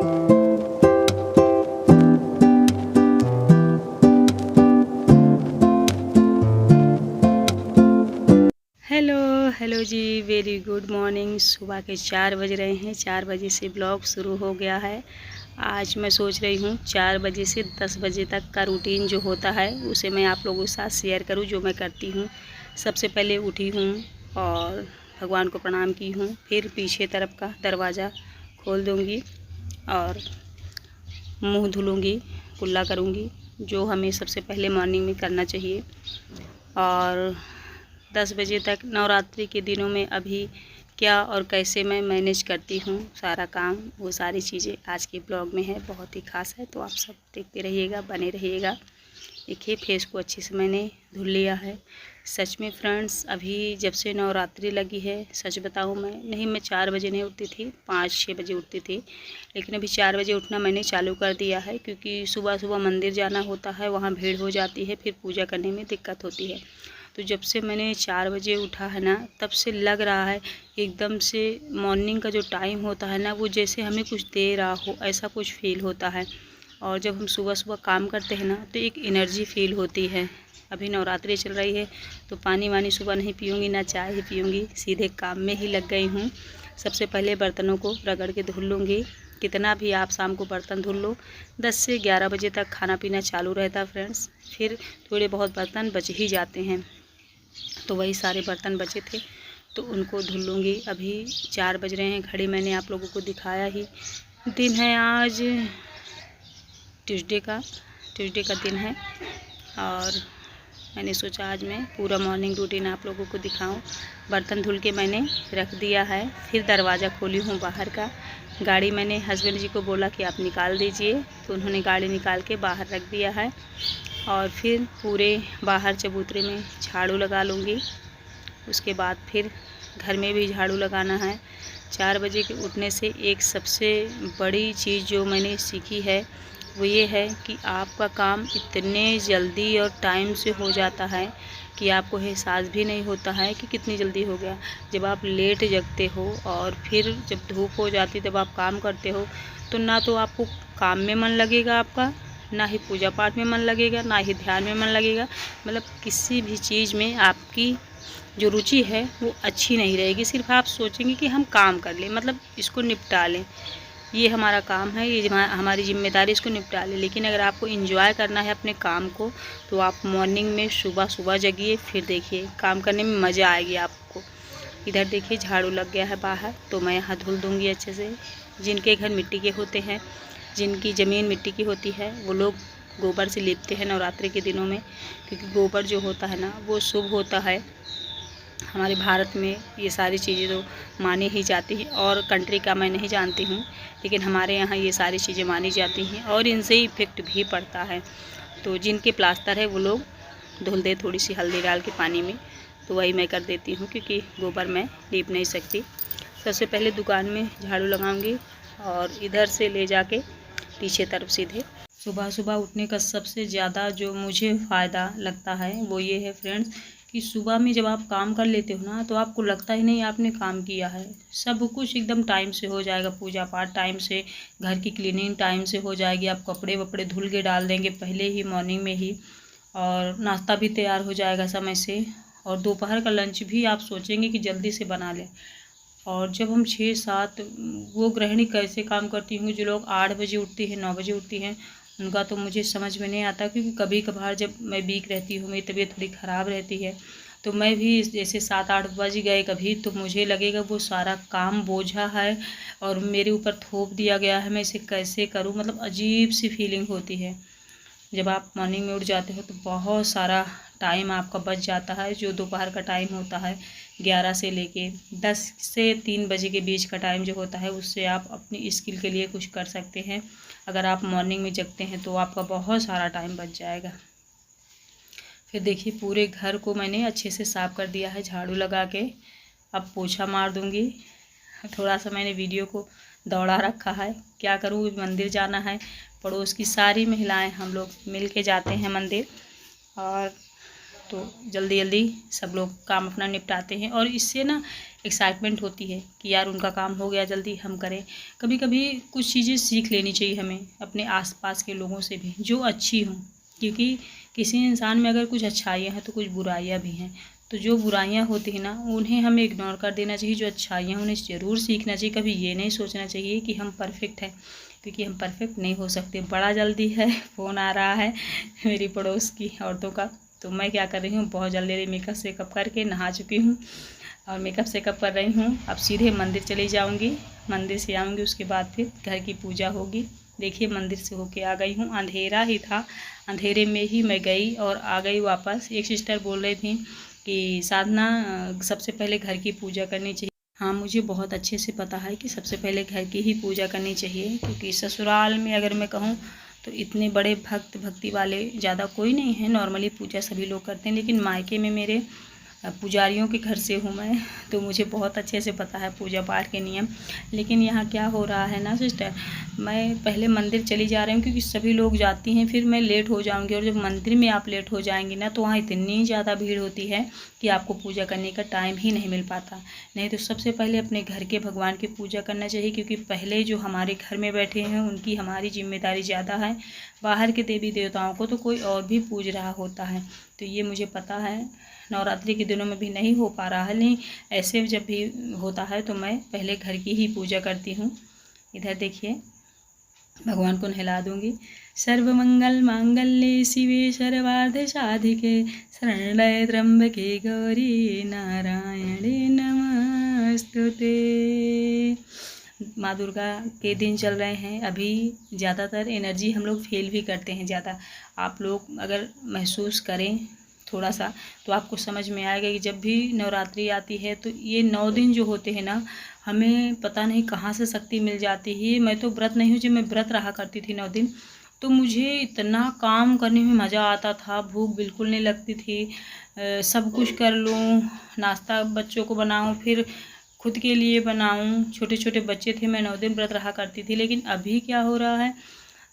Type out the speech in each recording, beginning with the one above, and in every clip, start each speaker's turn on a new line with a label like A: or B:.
A: Hello hello जी, very good morning. सुबह के 4 बज रहे हैं। 4 बजे से ब्लॉग शुरू हो गया है। आज मैं सोच रही हूँ 4 बजे से 10 बजे तक का रूटीन जो होता है उसे मैं आप लोगों के साथ शेयर करूँ, जो मैं करती हूँ। सबसे पहले उठी हूँ और भगवान को प्रणाम की हूँ। फिर पीछे तरफ का दरवाज़ा खोल दूँगी और मुँह धुलूँगी, कुल्ला करूँगी, जो हमें सबसे पहले मॉर्निंग में करना चाहिए। और 10 बजे तक नवरात्रि के दिनों में अभी क्या और कैसे मैं मैनेज करती हूँ सारा काम, वो सारी चीज़ें आज के ब्लॉग में है। बहुत ही खास है, तो आप सब देखते रहिएगा, बने रहिएगा। देखिए फेस को अच्छे से मैंने धुल लिया है। सच में फ्रेंड्स, अभी जब से नवरात्रि लगी है, सच बताऊँ मैं 4 बजे नहीं उठती थी, 5-6 बजे उठती थी। लेकिन अभी 4 बजे उठना मैंने चालू कर दिया है, क्योंकि सुबह सुबह मंदिर जाना होता है, वहाँ भीड़ हो जाती है, फिर पूजा करने में दिक्कत होती है। तो जब से मैंने 4 बजे उठा है ना, तब से लग रहा है एकदम से मॉर्निंग का जो टाइम होता है ना, वो जैसे हमें कुछ दे रहा हो, ऐसा कुछ फ़ील होता है। और जब हम सुबह सुबह काम करते हैं ना, तो एक एनर्जी फ़ील होती है। अभी नवरात्रि चल रही है, तो पानी वानी सुबह नहीं पीऊँगी, ना चाय ही पीऊँगी, सीधे काम में ही लग गई हूँ। सबसे पहले बर्तनों को रगड़ के धुल लूँगी। कितना भी आप शाम को बर्तन धुल लो, 10 से 11 बजे तक खाना पीना चालू रहता है फ्रेंड्स। फिर थोड़े बहुत बर्तन बच ही जाते हैं, तो वही सारे बर्तन बचे थे, तो उनको धुल लूँगी। अभी 4 बज रहे हैं, घड़ी मैंने आप लोगों को दिखाया ही। दिन है आज ट्यूसडे का दिन है, और मैंने सोचा आज मैं पूरा मॉर्निंग रूटीन आप लोगों को दिखाऊं। बर्तन धुल के मैंने रख दिया है। फिर दरवाज़ा खोली हूँ बाहर का। गाड़ी मैंने हस्बैंड जी को बोला कि आप निकाल दीजिए, तो उन्होंने गाड़ी निकाल के बाहर रख दिया है। और फिर पूरे बाहर चबूतरे में झाड़ू लगा लूँगी। उसके बाद फिर घर में भी झाड़ू लगाना है। 4 बजे के उठने से एक सबसे बड़ी चीज़ जो मैंने सीखी है, वो ये है कि आपका काम इतने जल्दी और टाइम से हो जाता है कि आपको एहसास भी नहीं होता है कि कितनी जल्दी हो गया। जब आप लेट जगते हो और फिर जब धूप हो जाती है, तब आप काम करते हो, तो ना तो आपको काम में मन लगेगा आपका, ना ही पूजा पाठ में मन लगेगा, ना ही ध्यान में मन लगेगा। मतलब किसी भी चीज़ में आपकी जो रुचि है वो अच्छी नहीं रहेगी। सिर्फ आप सोचेंगे कि हम काम कर लें, मतलब इसको निपटा लें, ये हमारा काम है, ये हमारी जिम्मेदारी, इसको निपटा लें। लेकिन अगर आपको एंजॉय करना है अपने काम को, तो आप मॉर्निंग में सुबह सुबह जगिए, फिर देखिए काम करने में मज़ा आएगी आपको। इधर देखिए झाड़ू लग गया है बाहर, तो मैं यहाँ धुल दूँगी अच्छे से। जिनके घर मिट्टी के होते हैं, जिनकी ज़मीन मिट्टी की होती है, वो लोग गोबर से लीपते हैं नवरात्रि के दिनों में, क्योंकि गोबर जो होता है ना, वो शुभ होता है। हमारे भारत में ये सारी चीज़ें तो मानी ही जाती हैं, और कंट्री का मैं नहीं जानती हूँ, लेकिन हमारे यहाँ ये सारी चीज़ें मानी जाती हैं और इनसे इफ़ेक्ट भी पड़ता है। तो जिनके प्लास्टर है वो लोग धुल दे थोड़ी सी हल्दी डाल के पानी में, तो वही मैं कर देती हूँ, क्योंकि गोबर मैं लीप नहीं सकती। सबसे पहले दुकान में झाड़ू लगाऊंगी और इधर से ले जाके पीछे तरफ सीधे। सुबह सुबह उठने का सबसे ज़्यादा जो मुझे फ़ायदा लगता है वो ये है फ्रेंड्स, कि सुबह में जब आप काम कर लेते हो ना, तो आपको लगता ही नहीं आपने काम किया है। सब कुछ एकदम टाइम से हो जाएगा, पूजा पाठ टाइम से, घर की क्लीनिंग टाइम से हो जाएगी, आप कपड़े वपड़े धुल के डाल देंगे पहले ही मॉर्निंग में ही, और नाश्ता भी तैयार हो जाएगा समय से, और दोपहर का लंच भी आप सोचेंगे कि जल्दी से बना लें। और जब हम 6-7, वो गृहिणी कैसे काम करती होंगी जो लोग 8 बजे उठती हैं, 9 बजे उठती हैं, उनका तो मुझे समझ में नहीं आता। क्योंकि कभी कभार जब मैं वीक रहती हूँ, मेरी तबीयत थोड़ी ख़राब रहती है, तो मैं भी जैसे 7-8 बज गए कभी, तो मुझे लगेगा वो सारा काम बोझा है और मेरे ऊपर थोप दिया गया है, मैं इसे कैसे करूँ। मतलब अजीब सी फीलिंग होती है। जब आप मॉर्निंग में उठ जाते हो, तो बहुत सारा टाइम आपका बच जाता है। जो दोपहर का टाइम होता है 11 से लेके 10 से 3 बजे के बीच का टाइम जो होता है, उससे आप अपनी स्किल के लिए कुछ कर सकते हैं। अगर आप मॉर्निंग में जगते हैं तो आपका बहुत सारा टाइम बच जाएगा। फिर देखिए पूरे घर को मैंने अच्छे से साफ़ कर दिया है झाड़ू लगा के। अब पोछा मार दूँगी। थोड़ा सा मैंने वीडियो को दौड़ा रखा है, क्या करूँ, मंदिर जाना है। पड़ोस की सारी महिलाएं हम लोग मिल के जाते हैं मंदिर, और तो जल्दी जल्दी सब लोग काम अपना निपटाते हैं। और इससे ना एक्साइटमेंट होती है कि यार उनका काम हो गया, जल्दी हम करें। कभी कभी कुछ चीज़ें सीख लेनी चाहिए हमें अपने आसपास के लोगों से भी, जो अच्छी हों, क्योंकि किसी इंसान में अगर कुछ अच्छाइयाँ हैं तो कुछ बुराइयाँ भी हैं। तो जो बुराइयाँ होती हैं ना, उन्हें हमें इग्नोर कर देना चाहिए। जो अच्छाइयाँ उन्हें ज़रूर सीखना चाहिए। कभी ये नहीं सोचना चाहिए कि हम परफेक्ट हैं, क्योंकि हम परफेक्ट नहीं हो सकते। बड़ा जल्दी है, फ़ोन आ रहा है मेरी पड़ोस की औरतों का। तो मैं क्या कर रही हूँ, बहुत जल्दी मेकअप सेकअप करके नहा चुकी हूँ और मेकअप सेकअप कर रही हूँ। अब सीधे मंदिर चली जाऊँगी, मंदिर से आऊँगी, उसके बाद फिर घर की पूजा होगी। देखिए मंदिर से होके आ गई हूँ, अंधेरा ही था, अंधेरे में ही मैं गई और आ गई वापस। एक सिस्टर बोल रही थी कि साधना सबसे पहले घर की पूजा करनी चाहिए। हाँ, मुझे बहुत अच्छे से पता है कि सबसे पहले घर की ही पूजा करनी चाहिए, क्योंकि ससुराल में अगर मैं कहूँ तो इतने बड़े भक्ति वाले ज़्यादा कोई नहीं है। नॉर्मली पूजा सभी लोग करते हैं, लेकिन मायके में मेरे पुजारियों के घर से हूँ मैं, तो मुझे बहुत अच्छे से पता है पूजा पाठ के नियम। लेकिन यहाँ क्या हो रहा है ना सिस्टर, मैं पहले मंदिर चली जा रही हूँ क्योंकि सभी लोग जाती हैं, फिर मैं लेट हो जाऊँगी। और जब मंदिर में आप लेट हो जाएंगी ना, तो वहाँ इतनी ज़्यादा भीड़ होती है कि आपको पूजा करने का टाइम ही नहीं मिल पाता। नहीं तो सबसे पहले अपने घर के भगवान की पूजा करना चाहिए, क्योंकि पहले जो हमारे घर में बैठे हैं उनकी हमारी जिम्मेदारी ज़्यादा है। बाहर के देवी देवताओं को तो कोई और भी पूज रहा होता है, तो ये मुझे पता है। नवरात्रि के दिनों में भी नहीं हो पा रहा है, नहीं ऐसे जब भी होता है तो मैं पहले घर की ही पूजा करती हूँ। इधर देखिए भगवान को नहला दूँगी। सर्वमंगल मांगल्ये शिवे सर्वार्थ साधिके शरण्ये त्र्यंबके गौरी नारायणे नमस्तुते। माँ दुर्गा के दिन चल रहे हैं अभी। ज़्यादातर एनर्जी हम लोग फील भी करते हैं ज़्यादा। आप लोग अगर महसूस करें थोड़ा सा तो आपको समझ में आएगा कि जब भी नवरात्रि आती है तो ये 9 दिन जो होते हैं ना, हमें पता नहीं कहाँ से शक्ति मिल जाती है। मैं तो व्रत नहीं हूँ, जब मैं व्रत रहा करती थी 9 दिन, तो मुझे इतना काम करने में मज़ा आता था, भूख बिल्कुल नहीं लगती थी। सब कुछ कर लूँ, नाश्ता बच्चों को बनाऊँ, फिर खुद के लिए बनाऊँ। छोटे छोटे बच्चे थे, मैं 9 दिन व्रत रहा करती थी। लेकिन अभी क्या हो रहा है,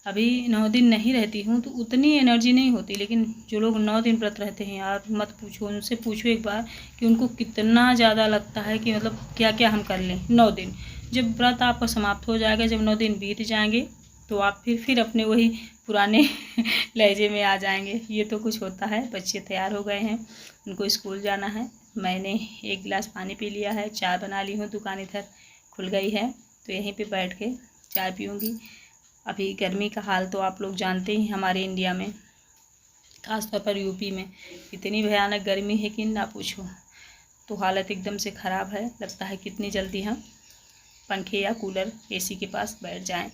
A: अभी 9 दिन नहीं रहती हूँ तो उतनी एनर्जी नहीं होती। लेकिन जो लोग 9 दिन व्रत रहते हैं यार, मत पूछो, उनसे पूछो एक बार कि उनको कितना ज़्यादा लगता है कि मतलब क्या क्या हम कर लें 9 दिन। जब व्रत आपका समाप्त हो जाएगा, जब 9 दिन बीत जाएंगे, तो आप फिर अपने वही पुराने लहजे में आ जाएंगे। ये तो कुछ होता है। बच्चे तैयार हो गए हैं, उनको स्कूल जाना है। मैंने 1 गिलास पानी पी लिया है, चाय बना ली हूँ, दुकान इधर खुल गई है तो यहीं पे बैठ के चाय पीऊँगी। अभी गर्मी का हाल तो आप लोग जानते ही, हमारे इंडिया में ख़ासतौर पर यूपी में इतनी भयानक गर्मी है कि ना पूछो। तो हालत एकदम से ख़राब है। लगता है कितनी जल्दी हम पंखे या कूलर एसी के पास बैठ जाएं,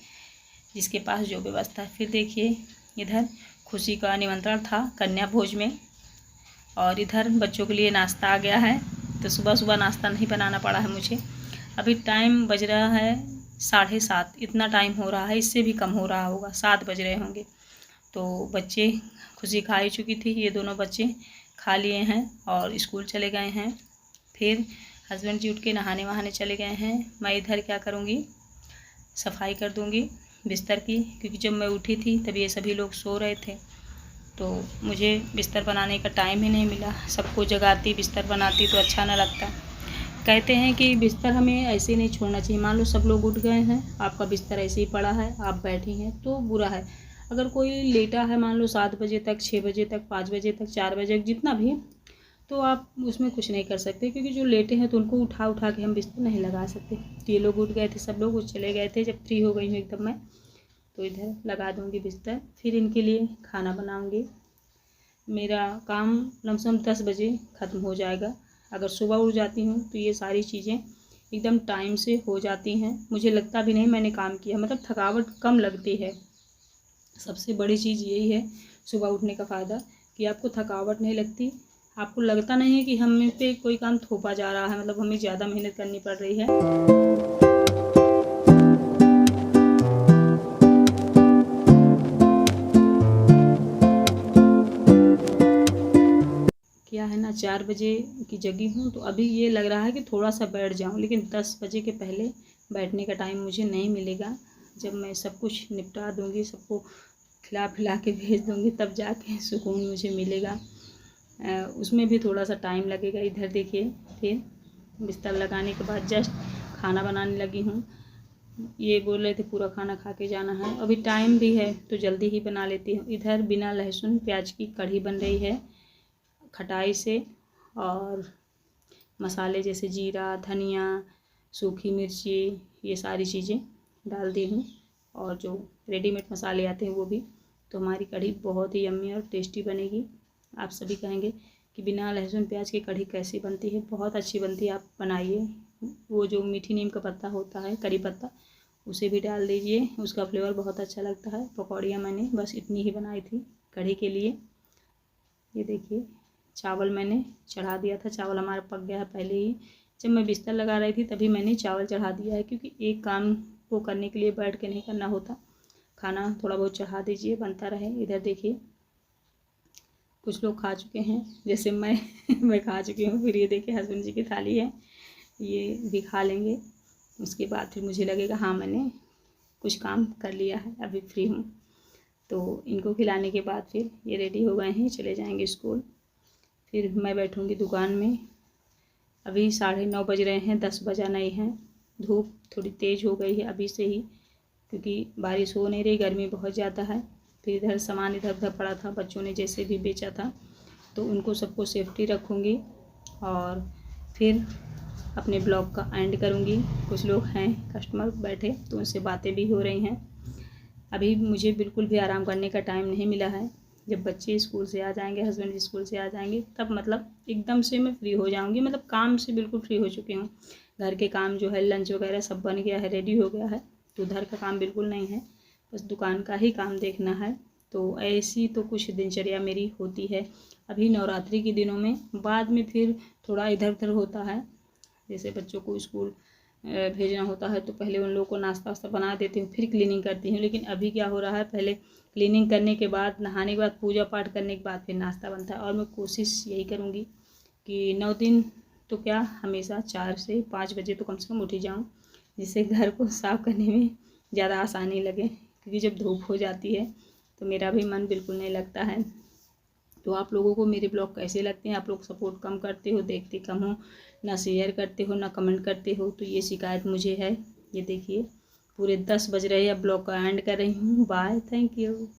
A: जिसके पास जो व्यवस्था है। फिर देखिए इधर खुशी का निमंत्रण था कन्या भोज में, और इधर बच्चों के लिए नाश्ता आ गया है। तो सुबह सुबह नाश्ता नहीं बनाना पड़ा है मुझे। अभी टाइम बज रहा है 7:30, इतना टाइम हो रहा है, इससे भी कम हो रहा होगा, 7 बज रहे होंगे। तो बच्चे, खुशी खा ही चुकी थी, ये दोनों बच्चे खा लिए हैं और स्कूल चले गए हैं। फिर हस्बैंड जी उठ के नहाने वहाने चले गए हैं। मैं इधर क्या करूँगी, सफाई कर दूँगी बिस्तर की, क्योंकि जब मैं उठी थी तब ये सभी लोग सो रहे थे, तो मुझे बिस्तर बनाने का टाइम ही नहीं मिला। सबको जगाती बिस्तर बनाती तो अच्छा ना लगता। कहते हैं कि बिस्तर हमें ऐसे नहीं छोड़ना चाहिए। मान लो सब लोग उठ गए हैं, आपका बिस्तर ऐसे ही पड़ा है, आप बैठी हैं तो बुरा है। अगर कोई लेटा है मान लो 7 बजे तक, 6 बजे तक, 5 बजे तक, 4 बजे तक, जितना भी, तो आप उसमें कुछ नहीं कर सकते, क्योंकि जो लेटे हैं तो उनको उठा उठा के हम बिस्तर नहीं लगा सकते। तो ये लोग उठ गए थे, सब लोग चले गए थे। जब फ्री हो गई हूँ एकदम मैं, तो इधर लगा दूँगी बिस्तर, फिर इनके लिए खाना बनाऊँगी। मेरा काम लमसम 10 बजे ख़त्म हो जाएगा। अगर सुबह उठ जाती हूँ तो ये सारी चीज़ें एकदम टाइम से हो जाती हैं। मुझे लगता भी नहीं मैंने काम किया, मतलब थकावट कम लगती है। सबसे बड़ी चीज़ यही है सुबह उठने का फ़ायदा, कि आपको थकावट नहीं लगती। आपको लगता नहीं है कि हम पे कोई काम थोपा जा रहा है, मतलब हमें ज़्यादा मेहनत करनी पड़ रही है। क्या है ना, 4 बजे की जगी हूँ, तो अभी ये लग रहा है कि थोड़ा सा बैठ जाऊँ, लेकिन 10 बजे के पहले बैठने का टाइम मुझे नहीं मिलेगा। जब मैं सब कुछ निपटा दूँगी, सबको खिला पिला के भेज दूँगी, तब जाके सुकून मुझे मिलेगा। उसमें भी थोड़ा सा टाइम लगेगा। इधर देखिए फिर बिस्तर लगाने के बाद जस्ट खाना बनाने लगी हूँ। ये बोल रहे थे पूरा खाना खा के जाना है, अभी टाइम भी है तो जल्दी ही बना लेती हूँ। इधर बिना लहसुन प्याज की कढ़ी बन रही है खटाई से, और मसाले जैसे जीरा, धनिया, सूखी मिर्ची, ये सारी चीज़ें डाल दी हूँ, और जो रेडीमेड मसाले आते हैं वो भी। तो हमारी कढ़ी बहुत ही यम्मी और टेस्टी बनेगी। आप सभी कहेंगे कि बिना लहसुन प्याज की कढ़ी कैसी बनती है? बहुत अच्छी बनती है, आप बनाइए। वो जो मीठी नीम का पत्ता होता है, करी पत्ता, उसे भी डाल दीजिए, उसका फ्लेवर बहुत अच्छा लगता है। पकौड़ियाँ मैंने बस इतनी ही बनाई थी कढ़ी के लिए। ये देखिए चावल मैंने चढ़ा दिया था, चावल हमारा पक गया है पहले ही। जब मैं बिस्तर लगा रही थी तभी मैंने चावल चढ़ा दिया है, क्योंकि एक काम को करने के लिए बैठ के नहीं करना होता, खाना थोड़ा बहुत चढ़ा दीजिए, बनता रहे। इधर देखिए कुछ लोग खा चुके हैं, जैसे मैं खा चुकी हूँ। फिर ये देखिए हस्बैंड जी की थाली है, ये भी खा लेंगे। उसके बाद फिर मुझे लगेगा हाँ मैंने कुछ काम कर लिया है, अभी फ्री हूँ। तो इनको खिलाने के बाद फिर ये रेडी हो गए हैं, चले जाएंगे स्कूल। फिर मैं बैठूँगी दुकान में। अभी 9:30 बज रहे हैं, 10 बजा नहीं है। धूप थोड़ी तेज़ हो गई है अभी से ही, क्योंकि बारिश हो नहीं रही, गर्मी बहुत ज़्यादा है। फिर इधर सामान इधर उधर पड़ा था, बच्चों ने जैसे भी बेचा था, तो उनको सबको सेफ्टी रखूँगी और फिर अपने ब्लॉग का एंड करूँगी। कुछ लोग हैं कस्टमर बैठे, तो उनसे बातें भी हो रही हैं। अभी मुझे बिल्कुल भी आराम करने का टाइम नहीं मिला है। जब बच्चे स्कूल से आ जाएंगे, हस्बैंड स्कूल से आ जाएंगे, तब मतलब एकदम से मैं फ्री हो जाऊंगी। मतलब काम से बिल्कुल फ्री हो चुकी हूँ। घर के काम जो है, लंच वगैरह सब बन गया है, रेडी हो गया है, तो उधर का काम बिल्कुल नहीं है, बस दुकान का ही काम देखना है। तो ऐसी तो कुछ दिनचर्या मेरी होती है अभी नवरात्रि के दिनों में। बाद में फिर थोड़ा इधर उधर होता है, जैसे बच्चों को स्कूल भेजना होता है तो पहले उन लोगों को नाश्ता वास्ता बना देती हूँ, फिर क्लीनिंग करती हूँ। लेकिन अभी क्या हो रहा है, पहले क्लीनिंग करने के बाद, नहाने के बाद, पूजा पाठ करने के बाद फिर नाश्ता बनता है। और मैं कोशिश यही करूँगी कि 9 दिन तो क्या, हमेशा 4 से 5 बजे तो कम से कम उठ ही जाऊँ, जिससे घर को साफ़ करने में ज़्यादा आसानी लगे। क्योंकि जब धूप हो जाती है तो मेरा भी मन बिल्कुल नहीं लगता है। तो आप लोगों को मेरे ब्लॉग कैसे लगते हैं? आप लोग सपोर्ट कम करते हो, देखते कम हो, ना शेयर करते हो, ना कमेंट करते हो, तो ये शिकायत मुझे है। ये देखिए पूरे 10 बज रहे हैं, अब ब्लॉग का एंड कर रही हूँ। Bye, thank you.